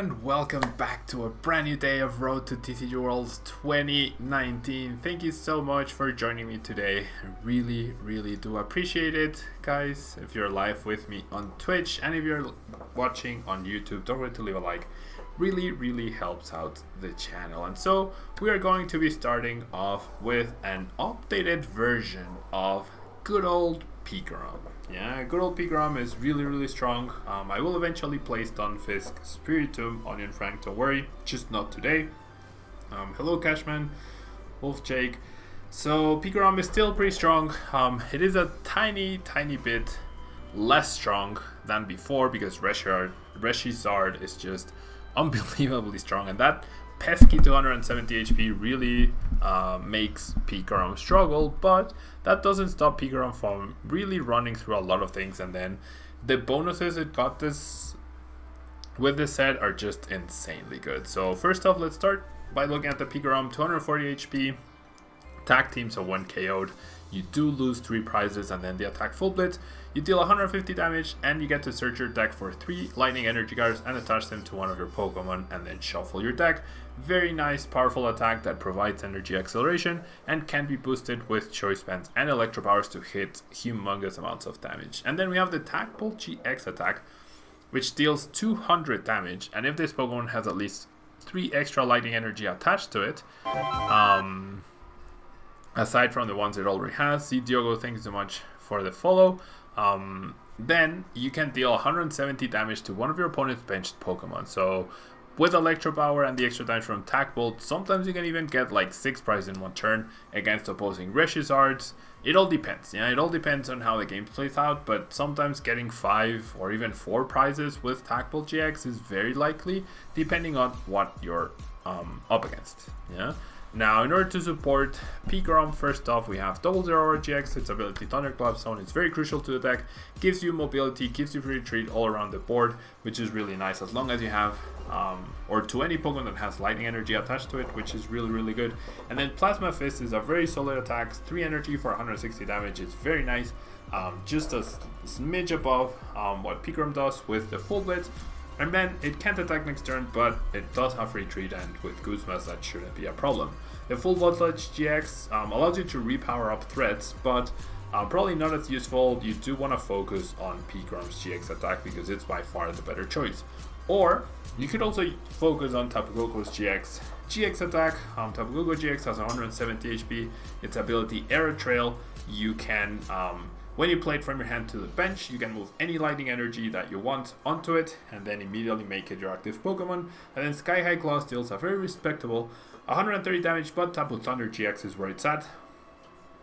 and welcome back to a brand new day of Road to TCG Worlds 2019. Thank you so much for joining me today. I really do appreciate it, guys. If you're live with me on Twitch and if you're watching on YouTube, don't forget to leave a like. Really helps out the channel. And so we are going to be starting off with an updated version of good old Pikarom. Yeah, good old Pikarom is really strong. I will eventually play Stunfisk, Spiritomb, Onion Frank, don't worry, just not today. Hello Cashman, Wolf Jake. So Pikarom is still pretty strong. It is a tiny bit less strong than before because Reshizard is just unbelievably strong, and that pesky 270 HP really makes Pikarom struggle, but that doesn't stop Pikarom from really running through a lot of things. And then the bonuses it got this with this set are just insanely good. So first off, let's start by looking at the Pikarom. 240 HP, tag team, so 1 KO'd. You do lose 3 prizes, and then the attack full blitz. You deal 150 damage, and you get to search your deck for 3 Lightning Energy cards and attach them to one of your Pokemon, and then shuffle your deck. Very nice, powerful attack that provides energy acceleration and can be boosted with Choice Bands and Electropowers to hit humongous amounts of damage. And then we have the Tagbolt GX attack, which deals 200 damage, and if this Pokemon has at least 3 extra Lightning Energy attached to it, aside from the ones it already has. See Diogo, thank you so much for the follow. Then you can deal 170 damage to one of your opponent's benched Pokemon. So with Electropower and the extra damage from Tagbolt, sometimes you can even get like 6 prizes in one turn against opposing Reshizards. It all depends. Yeah, it all depends on how the game plays out, but sometimes getting 5 or even 4 prizes with Tagbolt GX is very likely, depending on what you're up against. Yeah. Now, in order to support Pikarom, first off, we have double Zeraora-GX. Its ability Thunderclap Zone is very crucial to the deck. Gives you mobility, gives you free retreat all around the board, which is really nice as long as you have, or to any Pokemon that has Lightning Energy attached to it, which is really good. And then Plasma Fist is a very solid attack. 3 energy for 160 damage. It's very nice. Just a smidge above what Pikarom does with the full blitz. And then it can't attack next turn, but it does have retreat, and with Guzma BUS that shouldn't be a problem. The full Voltage GX allows you to repower up threats, but probably not as useful. You do want to focus on Pikarom's GX attack because it's by far the better choice. Or you could also focus on Tapu Koko's GX attack. Tapu Koko-GX has 170 HP. Its ability Arrow Trail, you can when you play it from your hand to the bench, you can move any Lightning Energy that you want onto it and then immediately make it your active Pokemon. And then Sky High Claw deals a very respectable 130 damage, but Tapu Thunder GX is where it's at.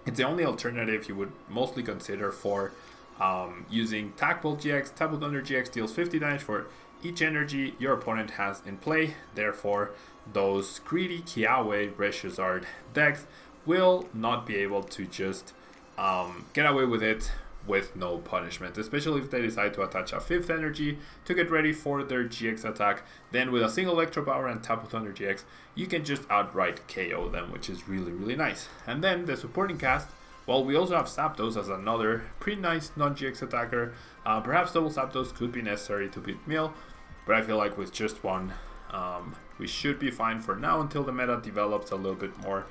It's the only alternative you would mostly consider for using Tagbolt GX. Tapu Thunder GX deals 50 damage for each energy your opponent has in play. Therefore, those greedy Kiawe Reshizard decks will not be able to just get away with it with no punishment, especially if they decide to attach a 5th energy to get ready for their GX attack. Then with a single Electropower and Tapu Thunder GX, you can just outright KO them, which is really nice. And then the supporting cast, well, we also have Zapdos as another pretty nice non-GX attacker. Perhaps double Zapdos could be necessary to beat Meal, but I feel like with just one, we should be fine for now until the meta develops a little bit more.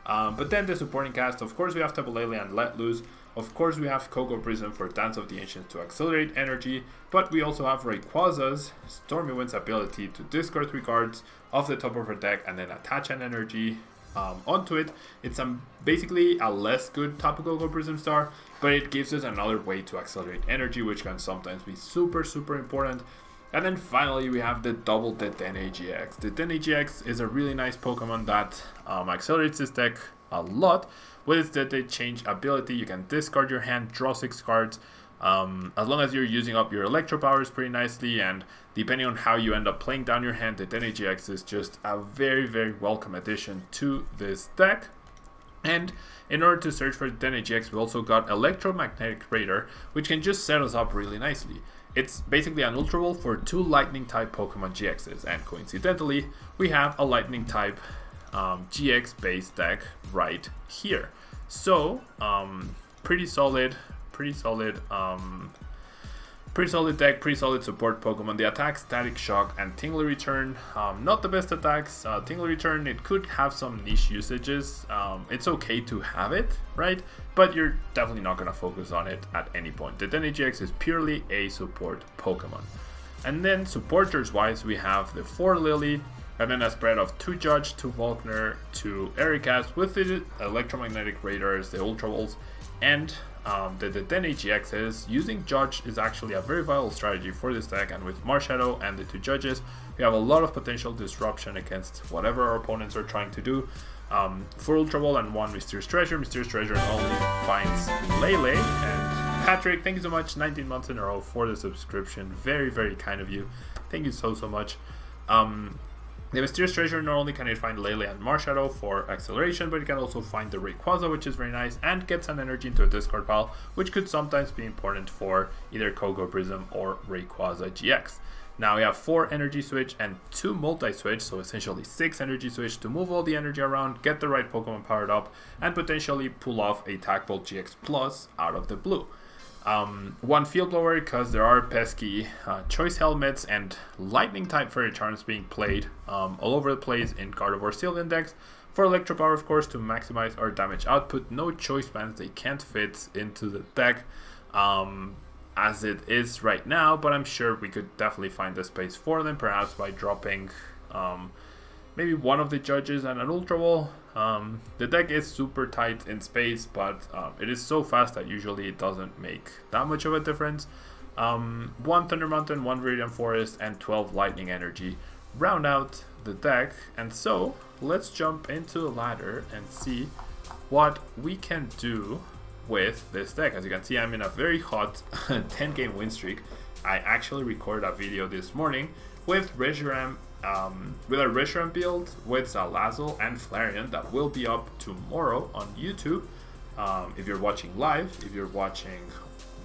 But then the supporting cast, of course we have Tapu Lele and Let Loose. Of course we have Coco Prism for Dance of the Ancients to accelerate energy. But we also have Rayquaza's Stormy Wind's ability to discard 3 cards off the top of her deck and then attach an energy onto it. It's basically a less good Tapu Koko Prism Star, but it gives us another way to accelerate energy, which can sometimes be super important. And then finally we have the double Dedenne-GX. The Dedenne-GX is a really nice Pokemon that accelerates this deck a lot. With its Dedenne Change ability, you can discard your hand, draw 6 cards, as long as you're using up your Electropowers pretty nicely, and depending on how you end up playing down your hand, the Dedenne-GX is just a very welcome addition to this deck. And in order to search for the Dedenne-GX, we also got Electromagnetic Radar, which can just set us up really nicely. It's basically an Ultra Ball for 2 Lightning type Pokemon GXs, and coincidentally, we have a Lightning type GX based deck right here. So, pretty solid Pretty solid deck, pretty solid support Pokemon. The attack, Static Shock, and Tingly Return. Not the best attacks. Tingly Return, it could have some niche usages. It's okay to have it, right? But you're definitely not going to focus on it at any point. The Dedenne-GX is purely a support Pokemon. And then supporters-wise, we have the 4 Lillie, and then a spread of 2 Judge, 2 Volkner, 2 Erikas with the Electromagnetic Radars, the Ultra Balls, and the Dedenne-GXs. Using Judge is actually a very viable strategy for this deck, and with Marshadow and the 2 Judges, we have a lot of potential disruption against whatever our opponents are trying to do. For Ultra Ball and 1 Mysterious Treasure. Mysterious Treasure only finds Lele. And Patrick, thank you so much, 19 months in a row for the subscription. Very, very kind of you. Thank you so much. The Mysterious Treasure, not only can it find Lele and Marshadow for acceleration, but it can also find the Rayquaza, which is very nice, and gets an energy into a discard pile, which could sometimes be important for either Coco Prism or Rayquaza-GX. Now we have 4 Energy Switch and 2 Multi-Switch, so essentially 6 Energy Switch to move all the energy around, get the right Pokemon powered up, and potentially pull off a Tactbolt GX Plus out of the blue. 1 Field Blower, because there are pesky Choice Helmets and Lightning type Fairy Charms being played all over the place in Gardevoir Steel Index. For Electropower, of course, to maximize our damage output. No Choice Bands, they can't fit into the deck as it is right now, but I'm sure we could definitely find a space for them, perhaps by dropping maybe one of the Judges and an Ultra Ball. The deck is super tight in space, but it is so fast that usually it doesn't make that much of a difference. 1 Thunder Mountain, 1 Viridian Forest, and 12 Lightning Energy round out the deck. And so let's jump into the ladder and see what we can do with this deck. As you can see, I'm in a very hot 10-game win streak. I actually recorded a video this morning with Reshiram, with a Reshiram build with Salazzle and Flareon that will be up tomorrow on YouTube. If you're watching live, if you're watching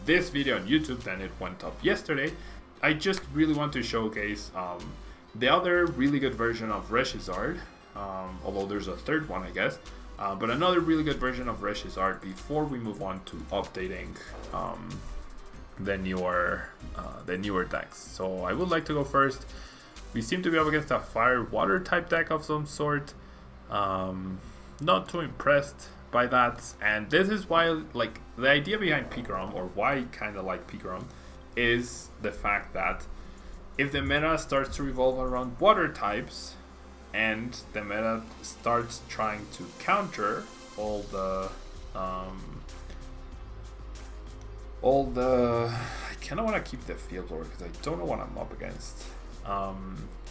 this video on YouTube, then it went up yesterday. I just really want to showcase the other really good version of Reshizard, although there's a third one, I guess. But another really good version of Reshizard before we move on to updating the newer decks. So I would like to go first. We seem to be up against a fire-water type deck of some sort. Not too impressed by that. And this is why, like, the idea behind Pikarom, or why I kind of like Pikarom, is the fact that if the meta starts to revolve around water types, and the meta starts trying to counter all the I kind of want to keep the Field Blower because I don't know what I'm up against.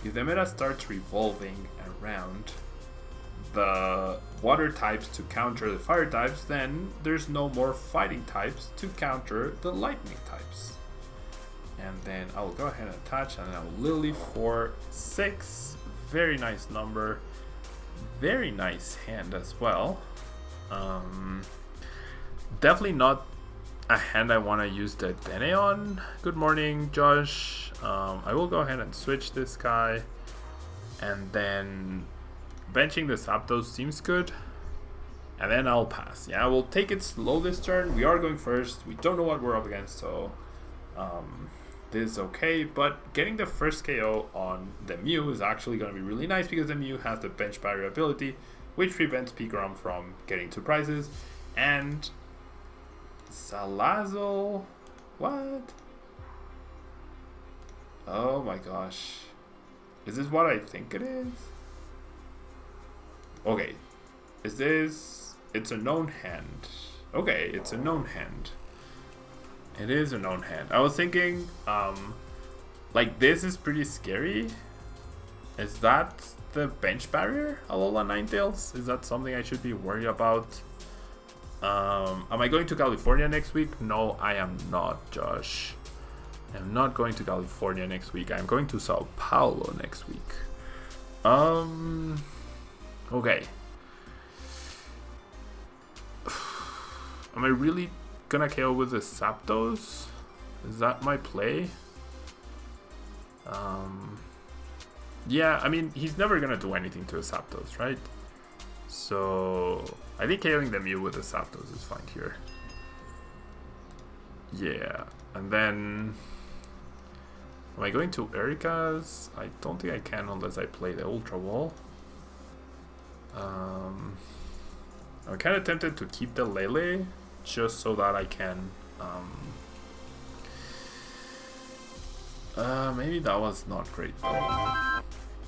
If the meta starts revolving around the water types to counter the fire types, then there's no more fighting types to counter the lightning types. And then I'll go ahead and attach, and I'll Lillie for 6. Very nice number. Very nice hand as well. Definitely not a hand I want to use the Dedenne on. Good morning, Josh. I will go ahead and switch this guy, and then benching the Zapdos seems good, and then I'll pass. Yeah, we'll take it slow this turn. We are going first. We don't know what we're up against, so this is okay. But getting the first KO on the Mew is actually going to be really nice because the Mew has the bench barrier ability, which prevents Pikarom from getting 2 prizes. And Salazzle, what? Oh my gosh. Is this what I think it is? Okay. Is this... It's a known hand. Okay, it's a known hand. It is a known hand. I was thinking, like, this is pretty scary. Is that the bench barrier, Alola Ninetales? Is that something I should be worried about? Am I going to California next week? No, I am not, Josh. I'm not going to California next week. I'm going to Sao Paulo next week. Okay. Am I really gonna KO with the Zapdos? Is that my play? Yeah, I mean, he's never gonna do anything to a Zapdos, right? So I think KOing the Mew with the Zapdos is fine here. Yeah, and then Am I going to Erika's? I don't think I can unless I play the Ultra Wall. I'm kind of tempted to keep the Lele just so that I can. Maybe that was not great though.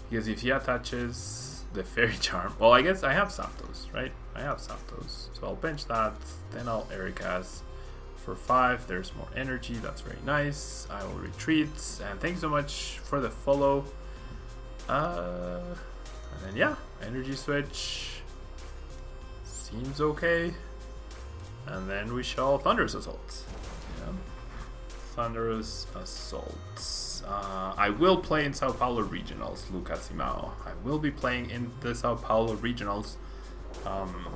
Because if he attaches the Fairy Charm, well, I guess I have Zapdos, right? I have Zapdos, so I'll bench that. Then I'll Erika's for 5. There's more energy. That's very nice. I will retreat, and thanks so much for the follow. And then yeah, Energy Switch seems okay. And then we shall Thunderous Assault. Yeah. Thunderous Assault. I will play in Sao Paulo Regionals, Lucas Simao. I will be playing in the Sao Paulo Regionals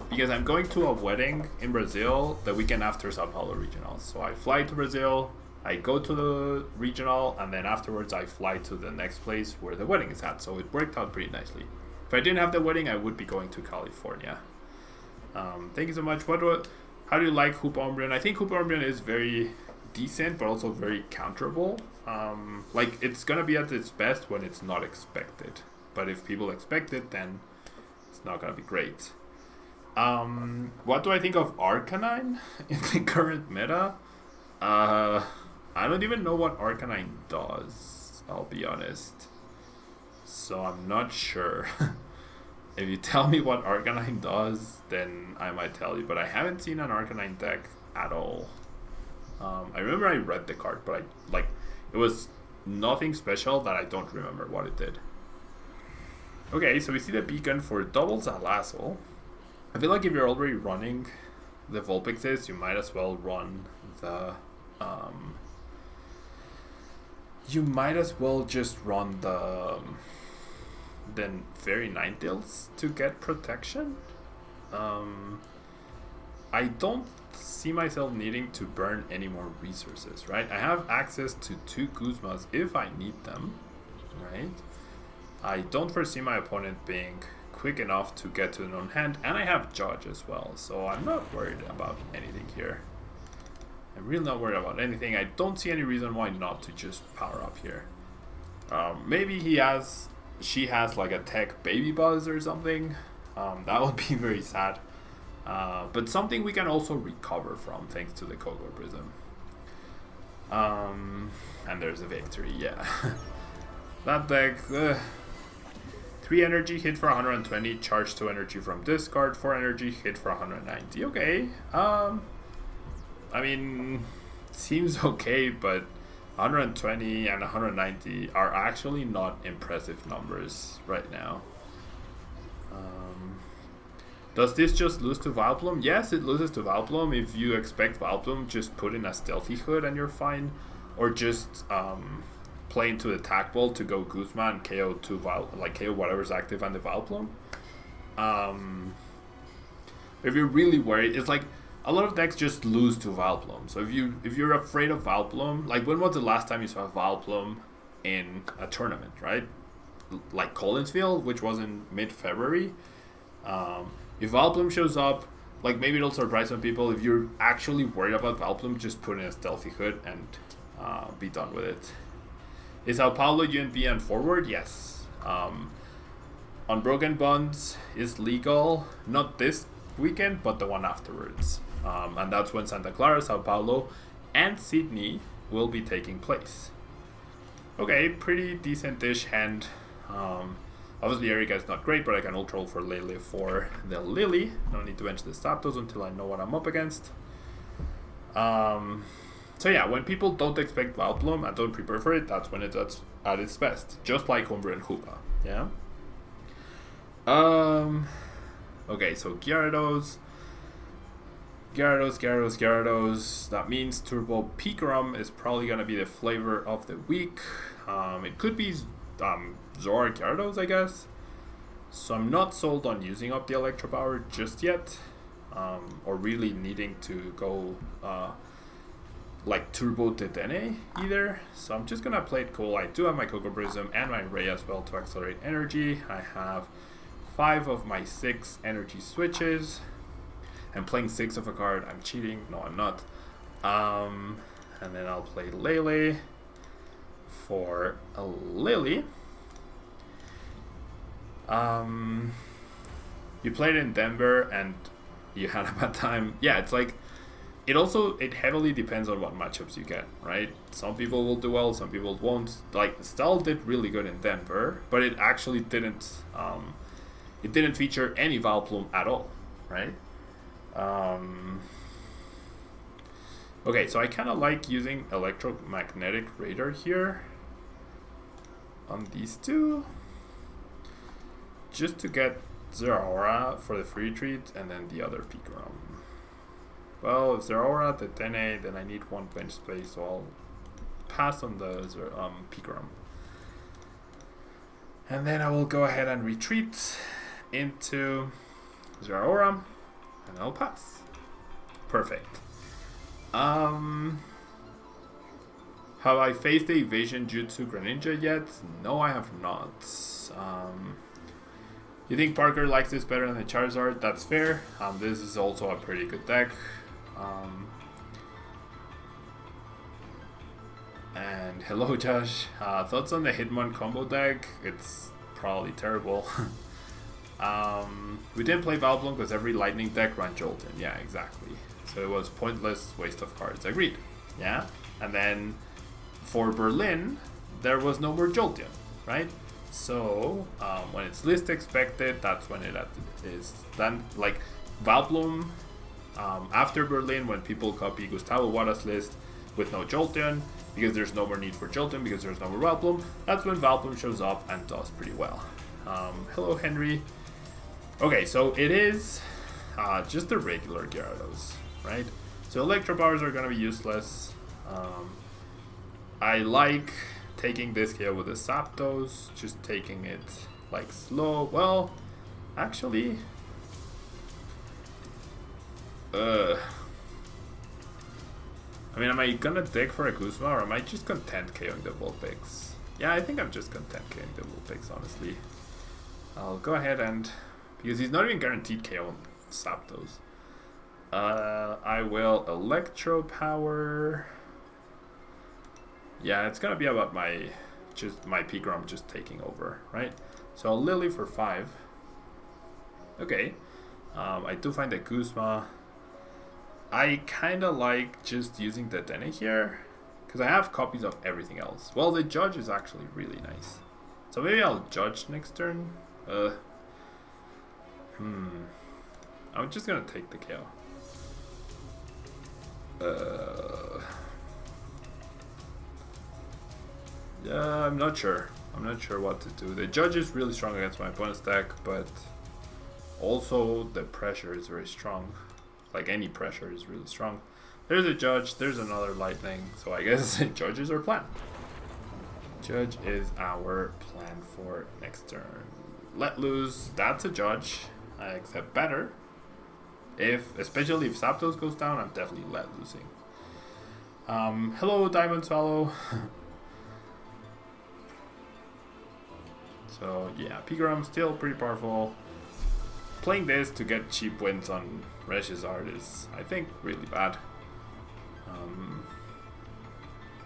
because I'm going to a wedding in Brazil the weekend after Sao Paulo Regionals. So I fly to Brazil, I go to the regional, and then afterwards I fly to the next place where the wedding is at. So it worked out pretty nicely. If I didn't have the wedding, I would be going to California. Thank you so much. How do you like Hoop Umbreon? I think Hoop Umbreon is very decent, but also very counterable. Like, it's gonna be at its best when it's not expected. But if people expect it, then it's not gonna be great. What do I think of Arcanine in the current meta? I don't even know what Arcanine does, I'll be honest. So I'm not sure. If you tell me what Arcanine does, then I might tell you. But I haven't seen an Arcanine deck at all. I remember I read the card, but it was nothing special that I don't remember what it did. Okay, so we see the beacon for double Salazzle. I feel like if you're already running the Vulpixes, you might as well run the... you might as well just run the... then Fairy Ninetales to get protection. I don't see myself needing to burn any more resources, right? I have access to 2 Guzmas if I need them, right? I don't foresee my opponent being quick enough to get to an own hand, and I have Judge as well, so I'm not worried about anything here. I'm really not worried about anything. I don't see any reason why not to just power up here. Maybe she has like a tech baby buzz or something. That would be very sad. But something we can also recover from thanks to the Koko Prism. And there's a victory, yeah. That deck, 3 energy, hit for 120, charge 2 energy from discard, 4 energy, hit for 190. Okay. I mean, seems okay, but 120 and 190 are actually not impressive numbers right now. Does this just lose to Vileplume? Yes, it loses to Vileplume. If you expect Vileplume, just put in a Stealthy Hood and you're fine. Or just play into the Attack Ball to go Guzma and KO KO whatever's active on the Vileplume. If you're really worried, it's like a lot of decks just lose to Vileplume. So if you're afraid of Vileplume, like when was the last time you saw Vileplume in a tournament, right? Like Collinsfield, which was in mid-February. If Vileplume shows up, like maybe it'll surprise some people. If you're actually worried about Vileplume, just put in a Stealthy Hood and be done with it. Is Sao Paulo UNB and forward? Yes. Unbroken Bonds is legal, not this weekend, but the one afterwards. And that's when Santa Clara, Sao Paulo, and Sydney will be taking place. Okay, pretty decent-ish hand. Obviously, Erika is not great, but I can Ultra for Lele for the Lillie. No need to bench the Zapdos until I know what I'm up against. So yeah, when people don't expect Vileplume and don't prepare for it, that's when it's at its best. Just like Umbreon and Hoopa. Yeah? Okay, so Gyarados. That means Turbo Pikarom is probably going to be the flavor of the week. It could be Zora Gyarados, I guess. So I'm not sold on using up the Electropower just yet. Or really needing to go like Turbo Dedenne either. So I'm just going to play it cool. I do have my Koko Prism and my Ray as well to accelerate energy. I have 5 of my 6 energy switches. I'm playing 6 of a card. I'm cheating. No, I'm not. And then I'll play Lele. for a Lillie. You played in Denver and you had a bad time. Yeah, it's like it heavily depends on what matchups you get, right? Some people will do well, some people won't. Like Stell did really good in Denver, but it actually didn't feature any Vileplume at all, right? Okay, so I kind of like using Electromagnetic Radar here on these two, just to get Zeraora for the free treat and then the other Pikarom. Well, if Zeraora, the Dedenne, then I need one bench space, so I'll pass on the Pikarom. And then I will go ahead and retreat into Zeraora, and I'll pass. Perfect. Have I faced the Evasion Jutsu Greninja yet? No, I have not. You think Parker likes this better than the Charizard? That's fair. This is also a pretty good deck. And hello Josh, thoughts on the Hitmon combo deck? It's probably terrible. We didn't play Vileplume because every Lightning deck ran Jolteon. Yeah, exactly. So it was pointless waste of cards. Agreed. Yeah. And then for Berlin, there was no more Jolteon, right? So when it's least expected, that's when it is done. Like Vileplume, after Berlin, when people copy Gustavo Wada's list with no Jolteon, because there's no more need for Jolteon, because there's no more Vileplume, that's when Vileplume shows up and does pretty well. Hello Henry. Okay, so it is just the regular Gyarados, right? So Electropowers are going to be useless. I like taking this here with the Zapdos, just taking it like slow. Well, actually, I mean, am I gonna dig for a Guzma or am I just content KOing the Vulpix? Yeah, I think I'm just content KOing the Vulpix, honestly. I'll go ahead and, because he's not even guaranteed KO on Zapdos. I will Electropower. Yeah, it's gonna be about my Pikarom just taking over, right? So I'll Lillie for 5. Okay. I do find a Guzma. I kinda like just using the Dedenne here, because I have copies of everything else. Well, the Judge is actually really nice. So maybe I'll Judge next turn. I'm just gonna take the KO. Yeah, I'm not sure. I'm not sure what to do. The Judge is really strong against my opponent's deck, but also the pressure is very strong. Like any pressure is really strong. There's a Judge, there's another Lightning, so I guess Judge is our plan. Judge is our plan for next turn. Let loose, that's a Judge. I accept better. Especially if Zapdos goes down, I'm definitely let loosing. Hello Diamond Swallow. So yeah, Pikarom still pretty powerful. Playing this to get cheap wins on Reshizard is, I think, really bad.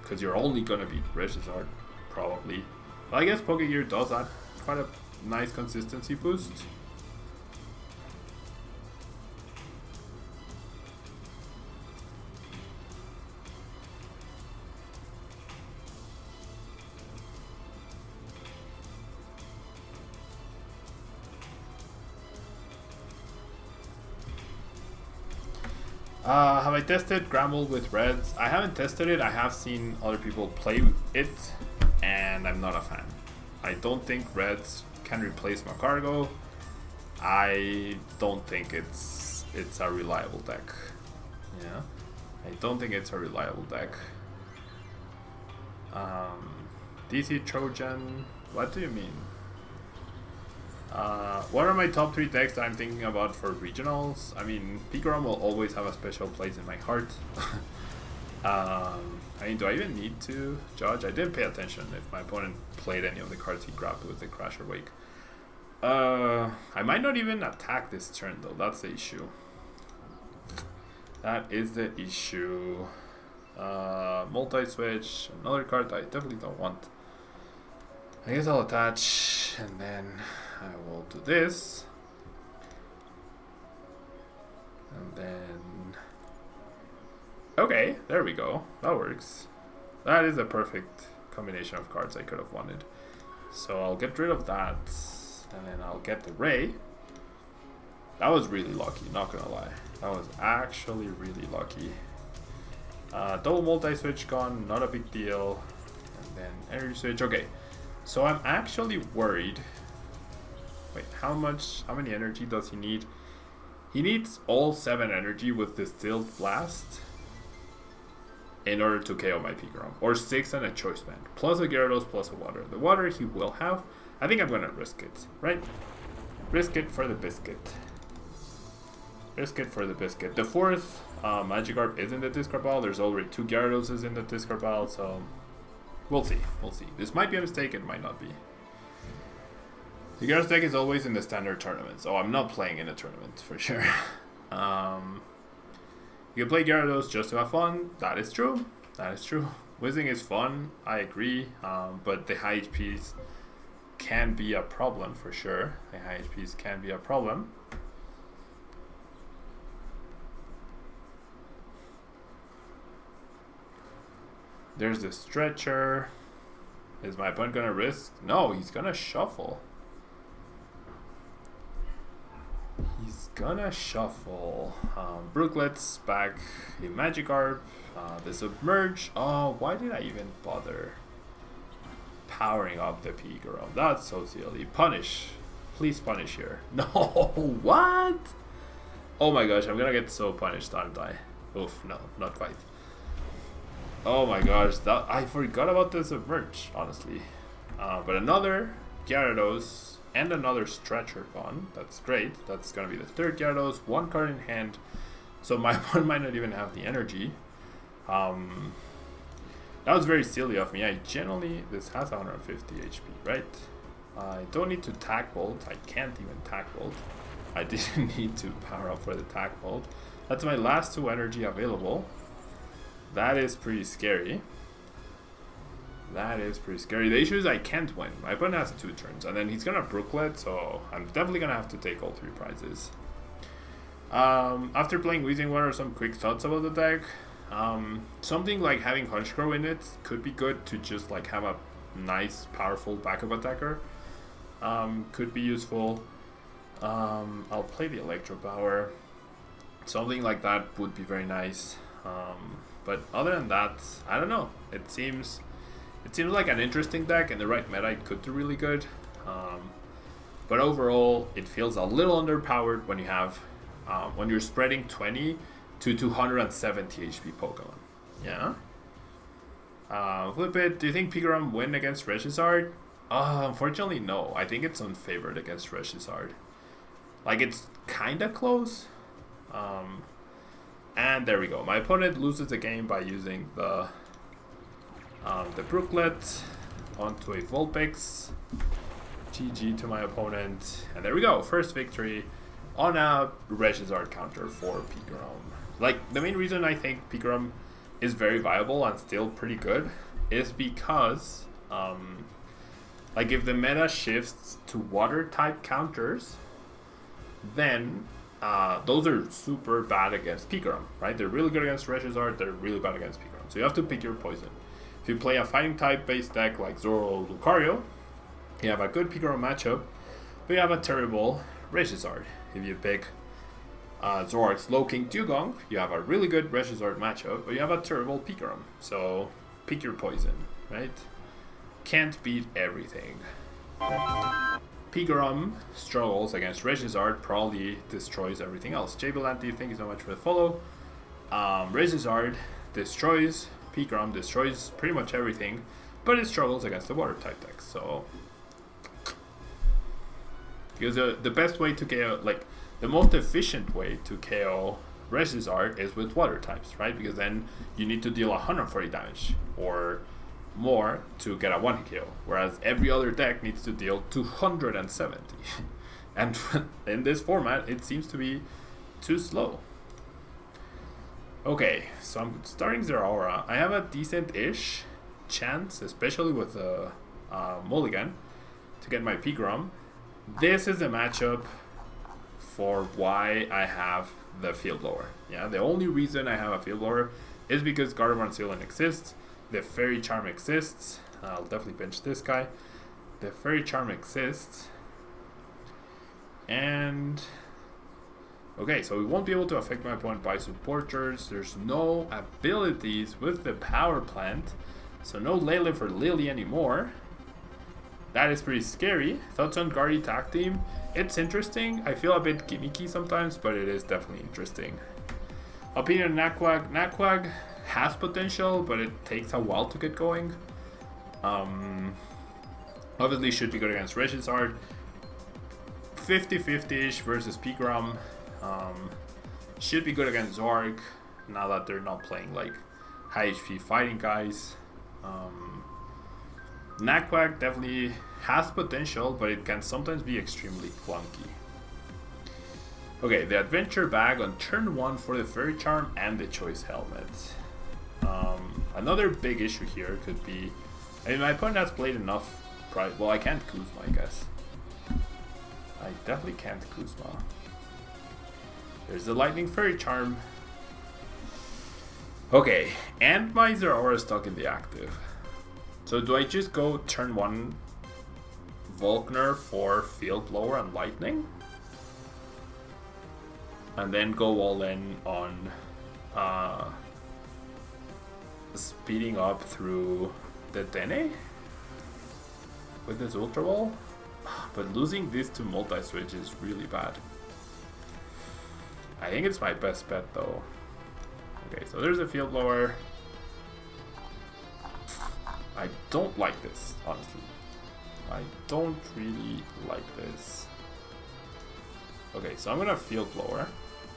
Because you're only gonna beat Reshizard, probably. But I guess Pokegear does that. Quite a nice consistency boost. Have I tested Gramble with Reds? I haven't tested it. I have seen other people play it, and I'm not a fan. I don't think Reds can replace Magcargo. I don't think it's a reliable deck. Yeah, I don't think it's a reliable deck. DC Trojan. What do you mean? What are my top 3 decks that I'm thinking about for regionals? I mean, Pikarom will always have a special place in my heart. I mean, do I even need to judge? I didn't pay attention if my opponent played any of the cards he grabbed with the Crasher Wake. I might not even attack this turn though, that's the issue. That is the issue. Multi-switch, another card I definitely don't want. I guess I'll attach, and then I will do this. And then... Okay, there we go. That works. That is a perfect combination of cards I could have wanted. So I'll get rid of that, and then I'll get the Ray. That was really lucky, not gonna lie. That was actually really lucky. Double multi-switch gone, not a big deal. And then energy switch, okay. So I'm actually worried. Wait, how many energy does he need? He needs all 7 energy with Distilled Blast in order to KO my Pikarom. Or 6 and a Choice Band. Plus a Gyarados, plus a Water. The Water he will have. I think I'm gonna risk it, right? Risk it for the biscuit. Risk it for the biscuit. The 4th Magikarp is in the discard pile. There's already 2 Gyaradoses in the discard pile, so we'll see. We'll see. This might be a mistake, it might not be. The Gyarados deck is always in the standard tournament, so I'm not playing in a tournament for sure. You can play Gyarados just to have fun. That is true. That is true. Whizzing is fun, I agree, but the high HPs can be a problem for sure. The high HPs can be a problem. There's the stretcher. Is my opponent gonna risk? No, he's gonna shuffle. He's gonna shuffle. Brooklet's back a Magikarp. The Submerge. Oh, why did I even bother powering up the Pikarom? That's so silly. Punish. Please punish here. No, what? Oh my gosh, I'm gonna get so punished, aren't I? Oof, no, not quite. Oh my gosh, that I forgot about the Submerge, honestly. But another Gyarados and another Stretcher gone. That's great. That's gonna be the 3rd Gyarados, 1 card in hand. So my opponent might not even have the energy. That was very silly of me. I generally, this has 150 HP, right? I don't need to Tack Bolt. I can't even Tack Bolt. I didn't need to power up for the Tack Bolt. That's my last 2 energy available. That is pretty scary. That is pretty scary. The issue is I can't win. My opponent has 2 turns, and then he's gonna Brooklet, so I'm definitely gonna have to take all 3 prizes. After playing Weezing, what are some quick thoughts about the deck? Something like having Honchkrow in it could be good to just like have a nice, powerful backup attacker. Could be useful. I'll play the Electropower. Something like that would be very nice. But other than that, I don't know. It seems like an interesting deck. In the right meta, it could do really good. But overall, it feels a little underpowered when you have when you're spreading 20 to 270 HP Pokemon. Yeah. Flip it. Do you think Pikarom win against Regizard? Unfortunately, no. I think it's unfavored against Regizard. Like, it's kinda close. And there we go. My opponent loses the game by using the Brooklet onto a Vulpix. GG to my opponent. And there we go. First victory on a Regizard counter for Pikarom. Like, the main reason I think Pikarom is very viable and still pretty good is because, like, if the meta shifts to water type counters, then those are super bad against Pikarom, right? They're really good against Regizard, they're really bad against Pikarom. So you have to pick your poison. If you play a fighting type based deck like Zoro Lucario, you have a good Pikarom matchup, but you have a terrible Regizard. If you pick Zoroark's Slowking Dugong, you have a really good Regizard matchup, but you have a terrible Pikarom. So pick your poison, right? Can't beat everything. Pikarom struggles against Regizard, probably destroys everything else. Jabelanti, thank you so much for the follow. Regizard destroys Pikarom, destroys pretty much everything, but it struggles against the water type decks. So, because the best way to KO, like the most efficient way to KO Regizard is with water types, right? Because then you need to deal 140 damage or more to get a 1 KO, whereas every other deck needs to deal 270. And in this format, it seems to be too slow. Okay, so I'm starting Zeraora. I have a decent-ish chance, especially with the Mulligan, to get my Pikarom. This is the matchup for why I have the Field Blower. Yeah, the only reason I have a Field Blower is because Gardevoir Sealant exists, the Fairy Charm exists. I'll definitely bench this guy. The Fairy Charm exists, and okay, so we won't be able to affect my opponent by supporters. There's no abilities with the Power Plant, so no Lele for Lillie anymore. That is pretty scary. Thoughts on GRI Tag Team? It's interesting. I feel a bit gimmicky sometimes, but it is definitely interesting. Opinion on Naquag. Naquag has potential, but it takes a while to get going. Obviously should be good against Registard. 50-50-ish versus Pikarom. Should be good against Zorg, now that they're not playing like high HP fighting guys. Naquag definitely has potential, but it can sometimes be extremely clunky. Okay, the Adventure Bag on turn 1 for the Fairy Charm and the Choice Helmet. Another big issue here could be, I mean, my opponent has played enough. Well, I can't Guzma, I guess. I definitely can't Guzma. There's the Lightning Fairy Charm. Okay, and my Zeraora is stuck in the active. So do I just go turn 1 Volkner for Field Blower and Lightning? And then go all in on speeding up through the Dedenne with this Ultra Ball? But losing this to multi-switch is really bad. I think it's my best bet though. Okay, so there's a Field Blower. I don't like this, honestly. I don't really like this. Okay, so I'm gonna Field Blower.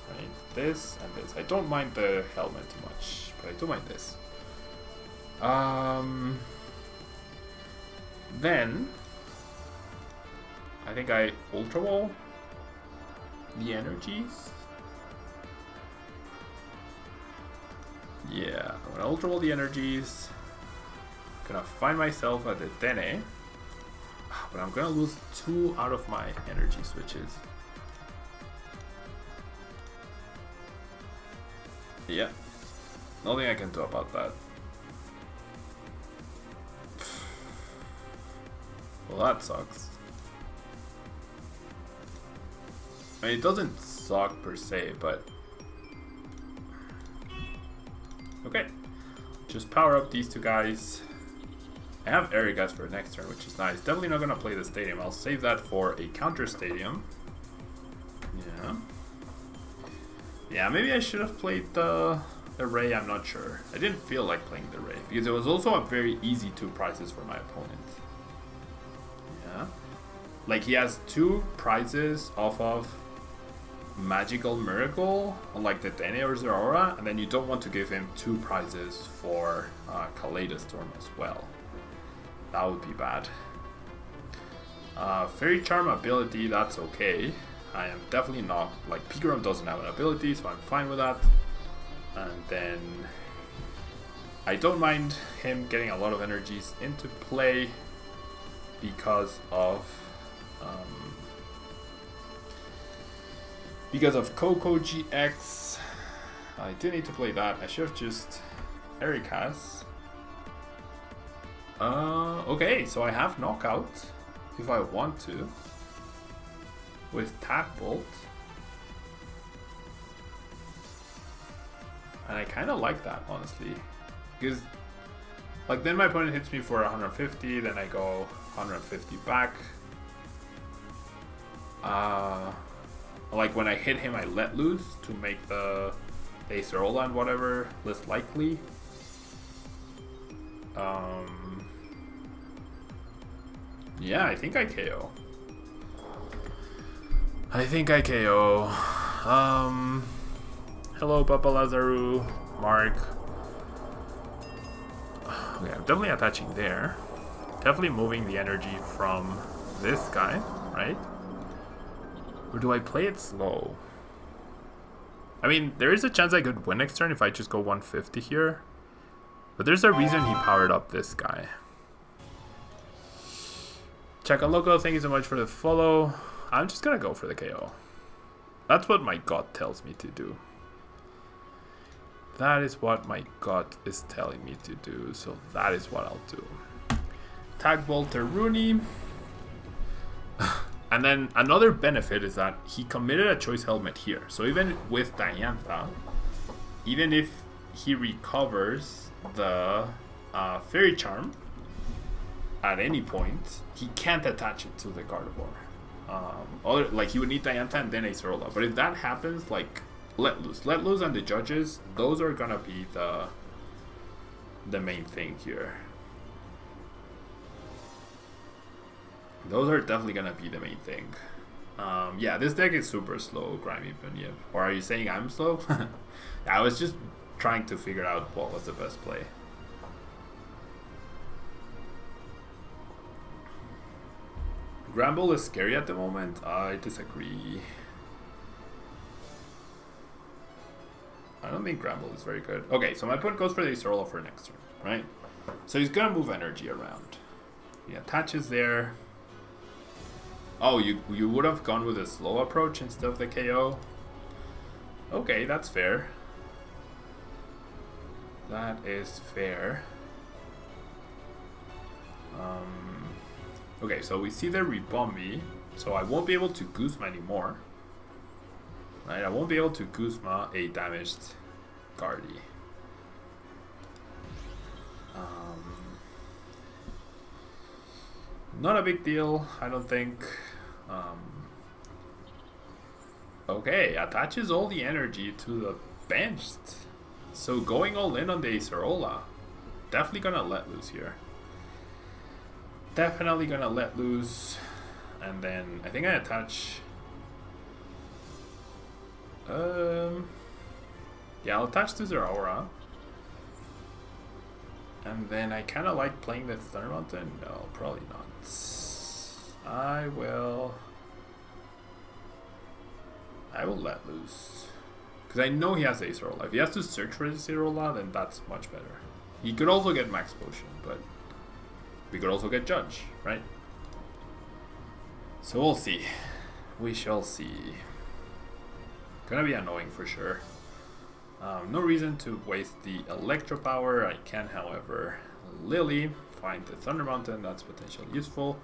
Right, this and this. I don't mind the helmet too much, but I do mind this. Then I think I Ultra Ball the energies. Yeah, I'm gonna Ultra Ball the energies. Gonna find myself at the Dedenne, but I'm gonna lose 2 out of my energy switches. Yeah, nothing I can do about that. Well, that sucks. I mean, it doesn't suck per se, but okay. Just power up these 2 guys. I have Erika for next turn, which is nice. Definitely not gonna play the stadium. I'll save that for a counter stadium. Yeah. Yeah, maybe I should have played the Ray, I'm not sure. I didn't feel like playing the Ray, because it was also a very easy 2 prizes for my opponent. Yeah. Like, he has 2 prizes off of Magical Miracle on like the Dedenne or Zeraora, and then you don't want to give him 2 prizes for Kaleidostorm as well. That would be bad. Fairy Charm ability, that's okay. I am definitely not, like, Pikarom doesn't have an ability, so I'm fine with that. And then I don't mind him getting a lot of energies into play because of Koko-GX. I do need to play that. I should have just Erika's. Okay, so I have Knockout if I want to with Tack Bolt. And I kind of like that, honestly, because like then my opponent hits me for 150, then I go 150 back. Like when I hit him, I let loose to make the Acerola and whatever less likely. Yeah, I think I KO. Hello, Papa Lazaru, Mark. Okay, I'm definitely attaching there. Definitely moving the energy from this guy, right? Or do I play it slow? I mean, there is a chance I could win next turn if I just go 150 here. But there's a reason he powered up this guy. Check on local, thank you so much for the follow. I'm just gonna go for the KO. That's what my gut tells me to do. That is what my gut is telling me to do, so that is what I'll do. Tag Walter Rooney. And then another benefit is that he committed a choice helmet here. So even with Diantha, even if he recovers the Fairy Charm at any point, he can't attach it to the Gardevoir. Like he would need Diantha and then Acerola. But if that happens, like Let Loose and the judges, those are gonna be the main thing here. Those are definitely gonna be the main thing. Yeah, this deck is super slow, Grimy Bunyip. Or are you saying I'm slow? I was just trying to figure out what was the best play. Gramble is scary at the moment. I disagree. I don't think Gramble is very good. Okay, so my opponent goes for the Acerola for next turn, right? So he's gonna move energy around. He attaches there. Oh, you would have gone with a slow approach instead of the KO? Okay, that's fair. That is fair. Okay, so we see the Rebombi, so I won't be able to Guzma anymore. Right, I won't be able to Guzma a damaged Guardy. Not a big deal, I don't think. Okay, attaches all the energy to the benched. So going all in on the Acerola. Definitely gonna let loose here. Definitely gonna let loose. And then I think I attach... yeah, I'll attach to Zeraora. And then I kind of like playing the Thunder Mountain. No, probably not. I will let loose. Because I know he has Acerola. If he has to search for his Acerola, then that's much better. He could also get Max Potion, but we could also get Judge, right? So we'll see. We shall see. Gonna be annoying for sure. No reason to waste the Electropower. I can, however, Lillie, find the Thunder Mountain. That's potentially useful.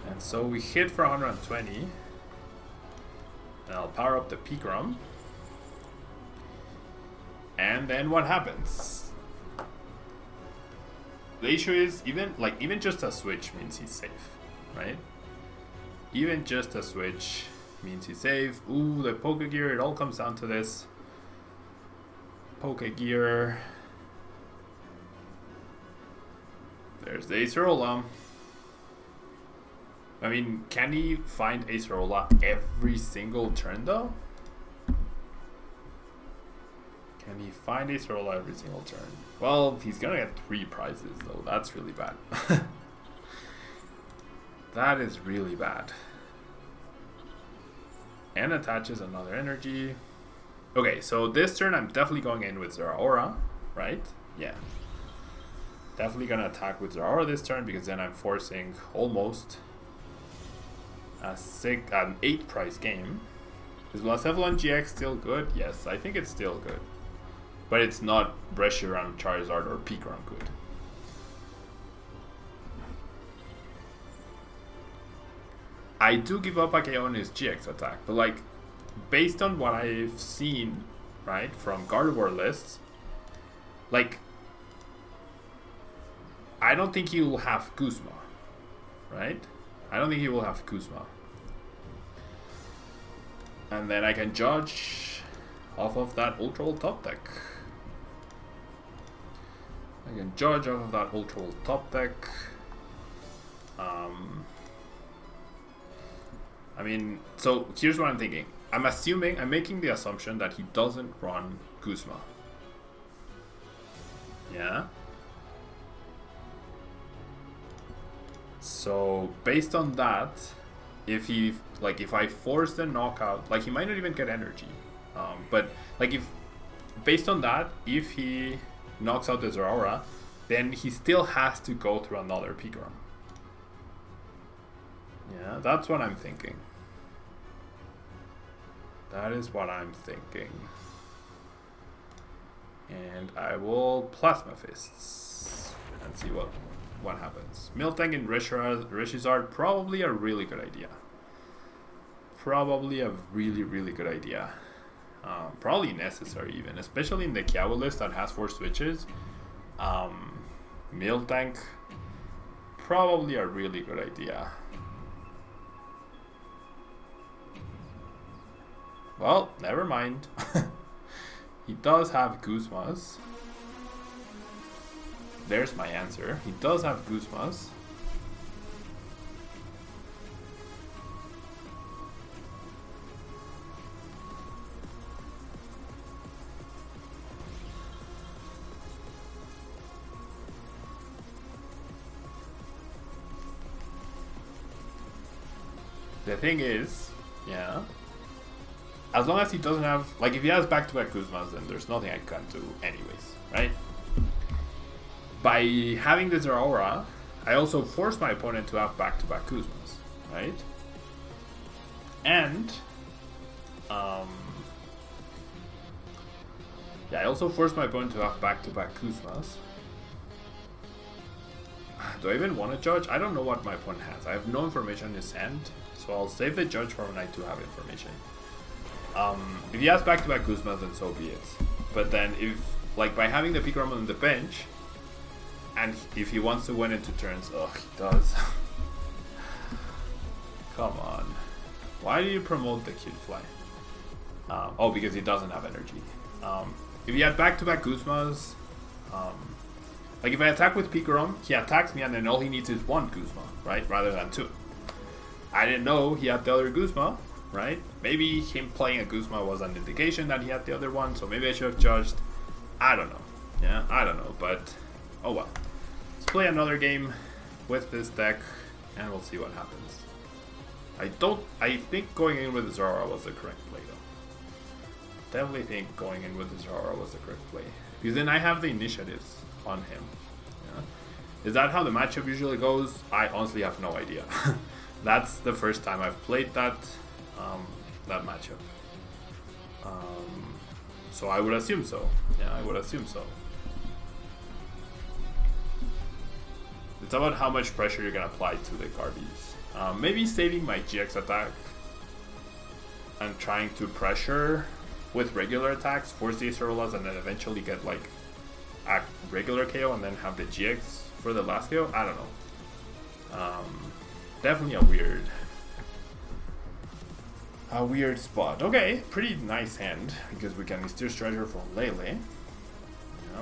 And so we hit for 120. And I'll power up the Pikarom. And then what happens? The issue is even just a switch means he's safe, right? Even just a switch means he's safe. Ooh, the Pokegear, it all comes down to this. Pokegear. There's the Acerola. I mean, can he find Acerola every single turn though? Can he find Acerola every single turn? Well, he's gonna get 3 prizes though. That's really bad. That is really bad. And attaches another energy. Okay, so this turn I'm definitely going in with Zeraora, right? Yeah. Definitely gonna attack with Zeraora this turn because then I'm forcing almost an 8 prize game. Is Blacephalon-GX still good? Yes, I think it's still good. But it's not Reshiram, Charizard, or Pikarom good. I do give up a KO on his GX attack, but like, based on what I've seen, right, from Gardevoir lists, like, I don't think he will have Guzma, right? I don't think he will have Guzma. And then I can judge off of that Ultra Top deck. I can judge off of that Ultra Top deck. I mean, so here's what I'm thinking. I'm making the assumption that he doesn't run Guzma. Yeah? So, based on that, if I force the knockout, like he might not even get energy, But like if based on that, if he knocks out the Zeraora, then he still has to go through another Pikarom. Yeah, that's what I'm thinking. That is what I'm thinking. And I will Plasma Fists and see what happens. Miltank and Rishizard, probably a really good idea. Probably a really good idea. Probably necessary even, especially in the Kiawe list that has 4 switches. Miltank, probably a really good idea. Well, never mind. He does have Guzma BUS. There's my answer. He does have Guzma BUS. The thing is, yeah, as long as he doesn't have, like if he has back-to-back Guzmas, then there's nothing I can do anyways, right? By having the Zeraora, I also force my opponent to have back-to-back Guzmas, right? And, yeah, I also force my opponent to have back-to-back Guzmas. Do I even want to judge? I don't know what my opponent has. I have no information in his hand, so I'll save the judge for when I do have information. If he has back-to-back Guzmas, then so be it. But then if, like by having the Pikarom on the bench, and if he wants to win into turns, oh, he does. Come on. Why do you promote the cute fly? Oh, because he doesn't have energy. If he had back-to-back Guzmas, like if I attack with Pikarom, he attacks me and then all he needs is 1 Guzma, right? Rather than 2. I didn't know he had the other Guzma, right? Maybe him playing a Guzma was an indication that he had the other one, so maybe I should have judged. I don't know. Yeah, I don't know, but oh well. Let's play another game with this deck and we'll see what happens. I think going in with Zeraora was the correct play though. Definitely think going in with Zeraora was the correct play. Because then I have the initiatives on him. Yeah. Is that how the matchup usually goes? I honestly have no idea. That's the first time I've played that matchup. So I would assume so. Yeah, I would assume so. It's about how much pressure you're gonna apply to the Garbies. Maybe saving my GX attack and trying to pressure with regular attacks, force the Acerolas, and then eventually get like a regular KO and then have the GX for the last KO. I don't know. Definitely a weird spot. Okay, pretty nice hand because we can Mysterious Treasure for Lele. Yeah,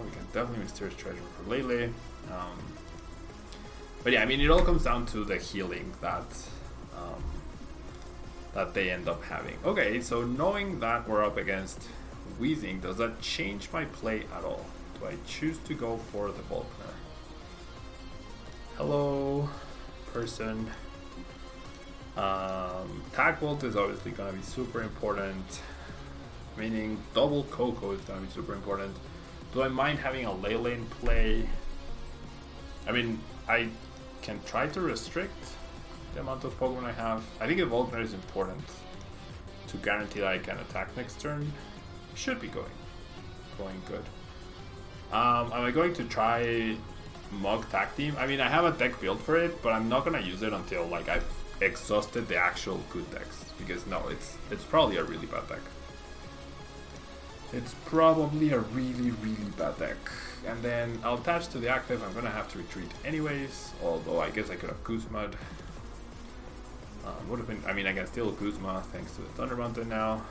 we can definitely Mysterious Treasure for Lele. But yeah, I mean, it all comes down to the healing that that they end up having. Okay, so knowing that we're up against Weezing, does that change my play at all? Do I choose to go for the Volkner? Hello, person. Tag Volt is obviously going to be super important, meaning double Koko is going to be super important. Do I mind having a Lele in play? I mean, I can try to restrict the amount of Pokemon I have. I think a Volkner is important to guarantee that I can attack next turn. Should be going good. Am I going to try Mug Tag Team? I mean, I have a deck built for it, but I'm not going to use it until like I've exhausted the actual good decks, because no, it's probably a really bad deck. It's probably a really bad deck. And then I'll attach to the active. I'm gonna have to retreat anyways, although I guess I could have Guzma. Would have been, I mean, I can steal Guzma thanks to the Thunder Mountain now.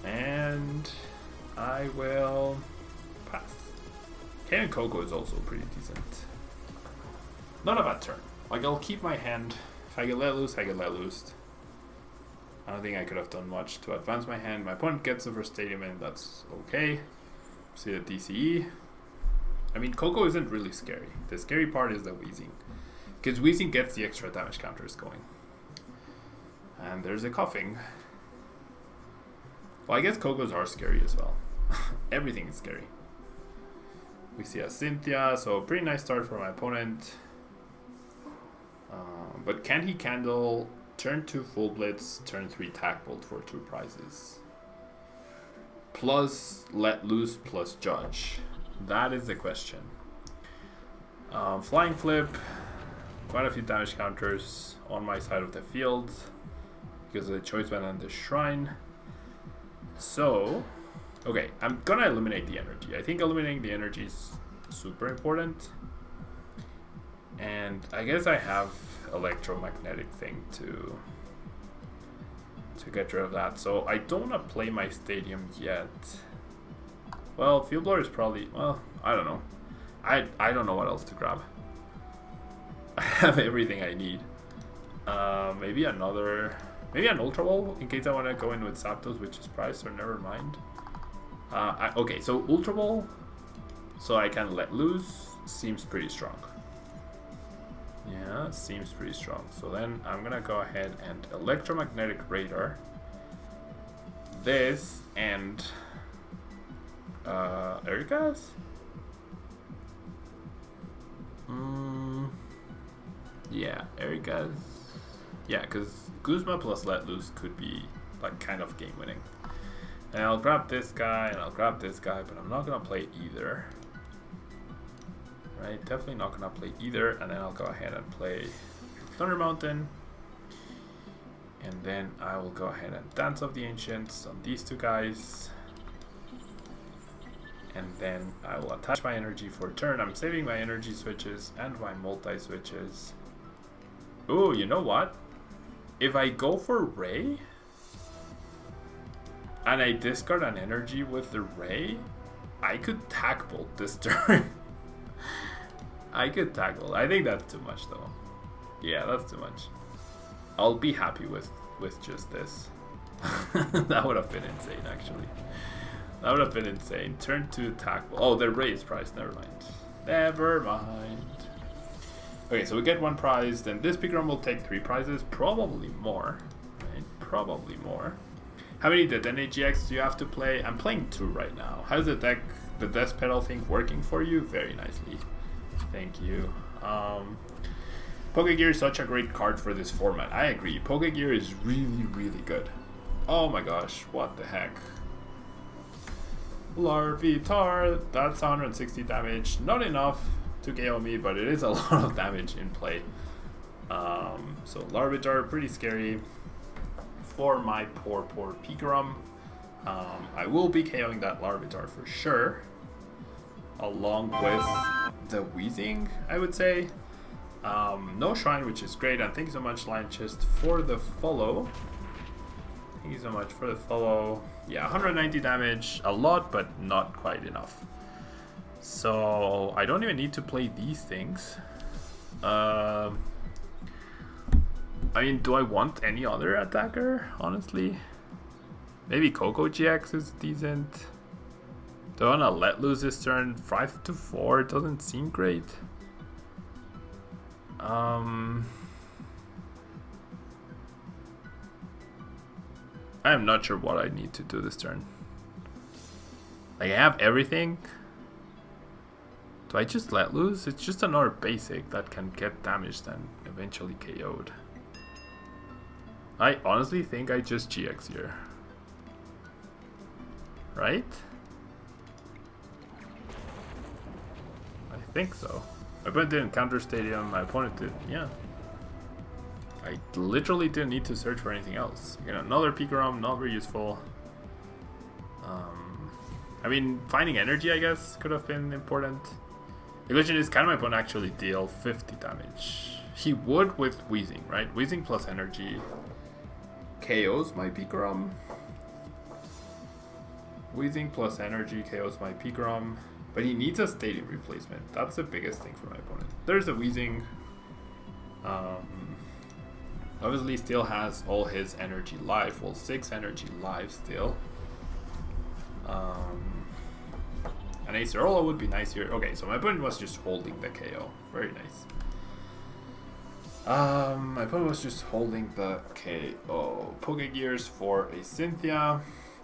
And I will pass. Cannon Koko is also pretty decent. Not a bad turn. Like, I'll keep my hand. If I get let loose, I get let loose. I don't think I could have done much to advance my hand. My opponent gets the first stadium and that's okay. See the DCE. I mean, Koko isn't really scary. The scary part is the Weezing. Because Weezing gets the extra damage counters going. And there's a coughing. Well, I guess Kogos are scary as well. Everything is scary. We see a Cynthia, so pretty nice start for my opponent. But can he candle turn 2 full blitz, turn 3 tack bolt for 2 prizes? Plus let loose plus judge. That is the question. Flying flip, quite a few damage counters on my side of the field because of the choice band and the shrine. So, okay, I'm gonna eliminate the energy. I think eliminating the energy is super important. And I guess I have electromagnetic thing to get rid of that. So I don't want to play my stadium yet. Well, Field Blower is probably, well, I don't know. I don't know what else to grab. I have everything I need. Maybe an Ultra Ball in case I want to go in with Zapdos, which is priced, or never mind. Okay, so Ultra Ball, so I can let loose, seems pretty strong. Yeah, seems pretty strong. So then I'm gonna go ahead and Electromagnetic Radar this and Erika's? Yeah, Erika's. Yeah, because Guzma plus Let Loose could be like kind of game winning. And I'll grab this guy and I'll grab this guy, but I'm not gonna play either. Right, definitely not gonna play either, and then I'll go ahead and play Thunder Mountain, and then I will go ahead and Dance of the Ancients on these two guys, and then I will attach my energy for a turn. I'm saving my energy switches and my multi switches. Ooh, you know what? If I go for Ray and I discard an energy with the Ray, I could tack bolt this turn. I could tackle. I think that's too much though. Yeah, that's too much. I'll be happy with just this. That would have been insane actually. That would have been insane. Turn 2 tackle. Oh, the raise price. Never mind. Never mind. Okay, so we get 1 prize. Then this Pikarom will take 3 prizes. Probably more. Right? Probably more. How many Dedenne-GX do you have to play? I'm playing 2 right now. How's the deck, the Death Pedal thing working for you? Very nicely. Thank you. Pokegear is such a great card for this format. I agree. Pokegear is really, really good. Oh my gosh, what the heck. Larvitar, that's 160 damage. Not enough to KO me, but it is a lot of damage in play. So Larvitar, pretty scary for my poor Pikarom. I will be KOing that Larvitar for sure, along with the Weezing, I would say. No Shrine, which is great, and thank you so much, Lion Chest, for the follow. Thank you so much for the follow. Yeah, 190 damage, a lot, but not quite enough. So I don't even need to play these things. I mean, do I want any other attacker, honestly? Maybe Koko-GX is decent. Do I want to let loose this turn? 5 to 4 doesn't seem great. I am not sure what I need to do this turn. Like, I have everything. Do I just let loose? It's just another basic that can get damaged and eventually KO'd. I honestly think I just GX here. Right? I think so. My opponent didn't counter Stadium, my opponent did, yeah. I literally didn't need to search for anything else. You know, another Pikarom, not very useful. I mean, finding energy, I guess, could have been important. The question is, can my opponent actually deal 50 damage? He would with Weezing, right? Weezing plus energy KOs my Pikarom. Weezing plus energy KOs my Pikarom. But he needs a Stadium replacement. That's the biggest thing for my opponent. There's a Weezing. Obviously still has all his energy life. Well, 6 energy life still. An Acerola would be nice here. Okay, so my opponent was just holding the KO. Very nice. My opponent was just holding the KO. Pokegears for a Cynthia.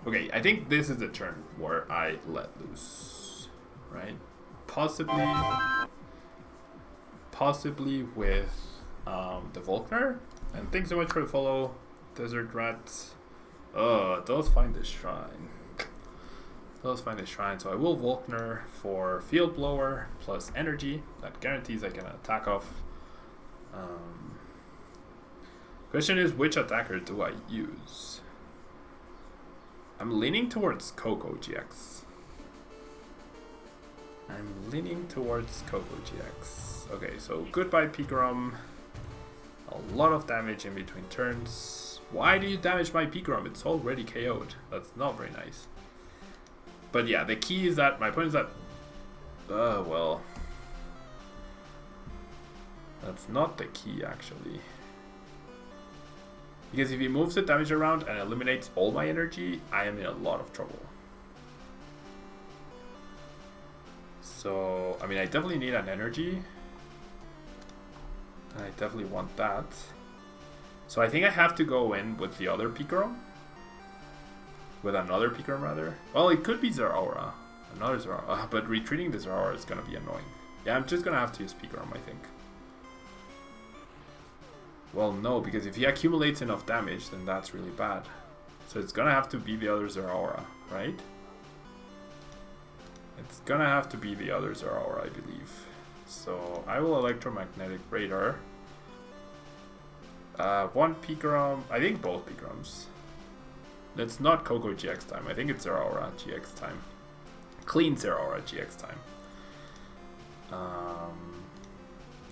Okay, I think this is the turn where I let loose, right? Possibly with the Volkner. And thanks so much for the follow, Desert Rats. Those find the shrine. Those find the shrine. So I will Volkner for Field Blower plus Energy. That guarantees I can attack off. Question is, which attacker do I use? I'm leaning towards Koko-GX. I'm leaning towards Koko-GX. Okay, so goodbye Pikarom. A lot of damage in between turns. Why do you damage my Pikarom? It's already KO'd. That's not very nice. But yeah, the key is that my point is that... well... That's not the key, actually. Because if he moves the damage around and eliminates all my energy, I am in a lot of trouble. So, I mean, I definitely need an energy. And I definitely want that. So I think I have to go in with the other Pikarom. With another Pikarom, rather. Well, it could be Zeraora. Another Zeraora. But retreating the Zeraora is going to be annoying. Yeah, I'm just going to have to use Pikarom, I think. Well, no, because if he accumulates enough damage, then that's really bad. So it's gonna have to be the other Zeraora, right? It's gonna have to be the other Zeraora, I believe. So I will Electromagnetic Radar. One Pikarom, I think both Pikaroms. It's not Koko-GX time, I think it's Zeraora-GX time. Clean Zeraora-GX time.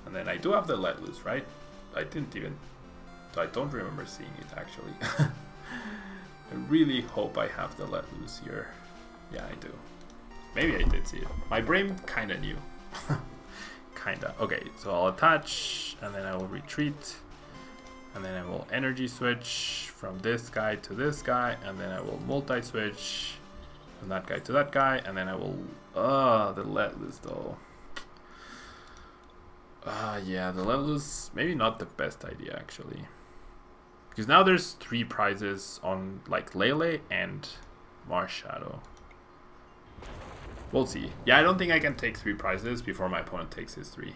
And then I do have the Let Loose, right? I don't remember seeing it actually. I really hope I have the Let Loose here. Yeah, I do. Maybe I did see it. My brain kinda knew. Kinda. Okay, so I'll attach, and then I will retreat. And then I will energy switch from this guy to this guy, and then I will multi-switch from that guy to that guy, and then I will... the Let Loose though. Yeah, the Let Loose, maybe not the best idea actually. Because now there's 3 prizes on like Lele and Marshadow. We'll see. Yeah, I don't think I can take 3 prizes before my opponent takes his 3.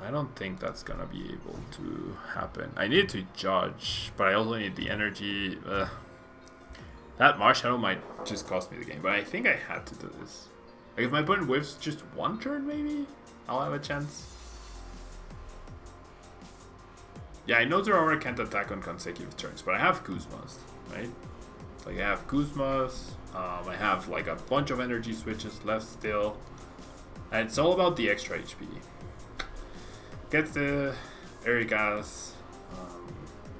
I don't think that's gonna be able to happen. I need to judge, but I also need the energy. That Marshadow might just cost me the game, but I think I had to do this. Like if my opponent whiffs just 1 turn maybe, I'll have a chance. Yeah, I know Zeraora can't attack on consecutive turns, but I have Guzmas, right? Like I have Guzmas, I have like a bunch of energy switches left still. And it's all about the extra HP. Get the Erika's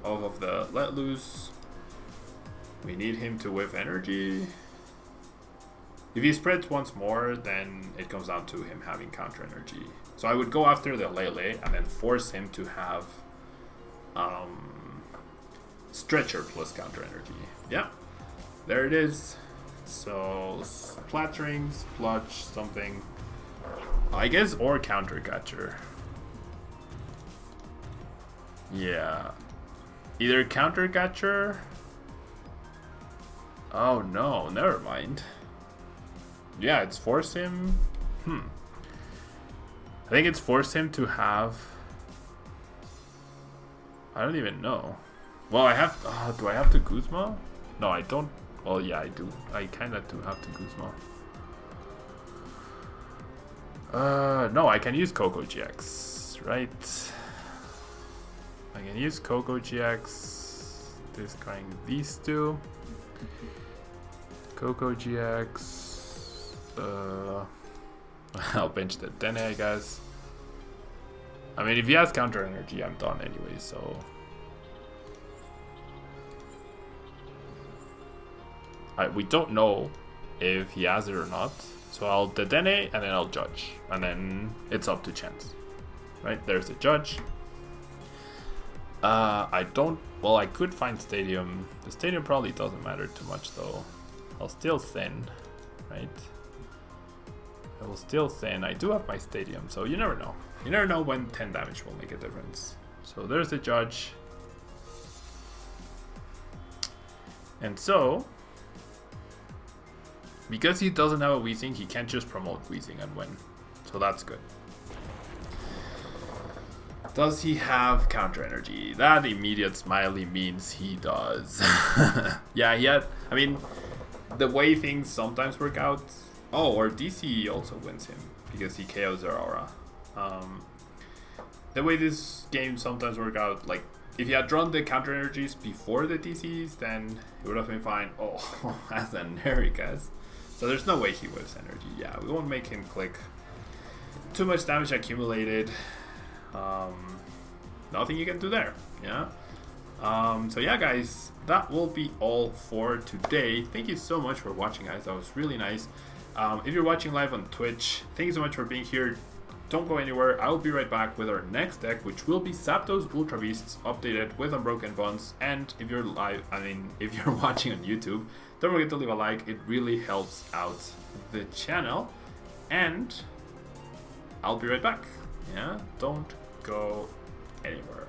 off of the Let Loose. We need him to whiff energy. If he spreads once more, then it comes down to him having counter energy. So I would go after the Lele and then force him to have Stretcher plus counter energy. Yeah, there it is. So Splatterings, Splutch, something. I guess, or Counter Catcher. Yeah, either Counter Catcher. Oh no, never mind. Yeah, it's forced him. I think it's forced him to have. I don't even know. Well, I have. Do I have to Guzma? No, I don't. Well, yeah, I do. I kind of do have to Guzma. No, I can use Koko-GX, right? I can use Koko-GX. Discarding these 2. Koko-GX. I'll bench the Dedenne, I guess. I mean, if he has counter energy, I'm done anyway, so... we don't know if he has it or not. So I'll Dedenne, and then I'll judge. And then it's up to chance. Right, there's the judge. I don't... Well, I could find Stadium. The Stadium probably doesn't matter too much, though. I'll still thin, right? I will still thin. I do have my Stadium, so you never know. You never know when 10 damage will make a difference. So there's the judge. And so, because he doesn't have a Weezing, he can't just promote Weezing and win. So that's good. Does he have counter energy? That immediate smiley means he does. Yeah, he had, I mean, the way things sometimes work out. Oh, or DC also wins him because he KOs Zeraora. The way this game sometimes work out, like if he had drawn the counter energies before the DCs, then it would have been fine. Oh, as an Erika. So there's no way he wins energy. Yeah, we won't make him click. Too much damage accumulated. Nothing you can do there. Yeah. So yeah, guys, that will be all for today. Thank you so much for watching, guys. That was really nice. If you're watching live on Twitch, thank you so much for being here. Don't go anywhere. I will be right back with our next deck, which will be Zapdos Ultra Beasts updated with Unbroken Bonds. And if you're live, if you're watching on YouTube, don't forget to leave a like. It really helps out the channel. And I'll be right back. Yeah, don't go anywhere.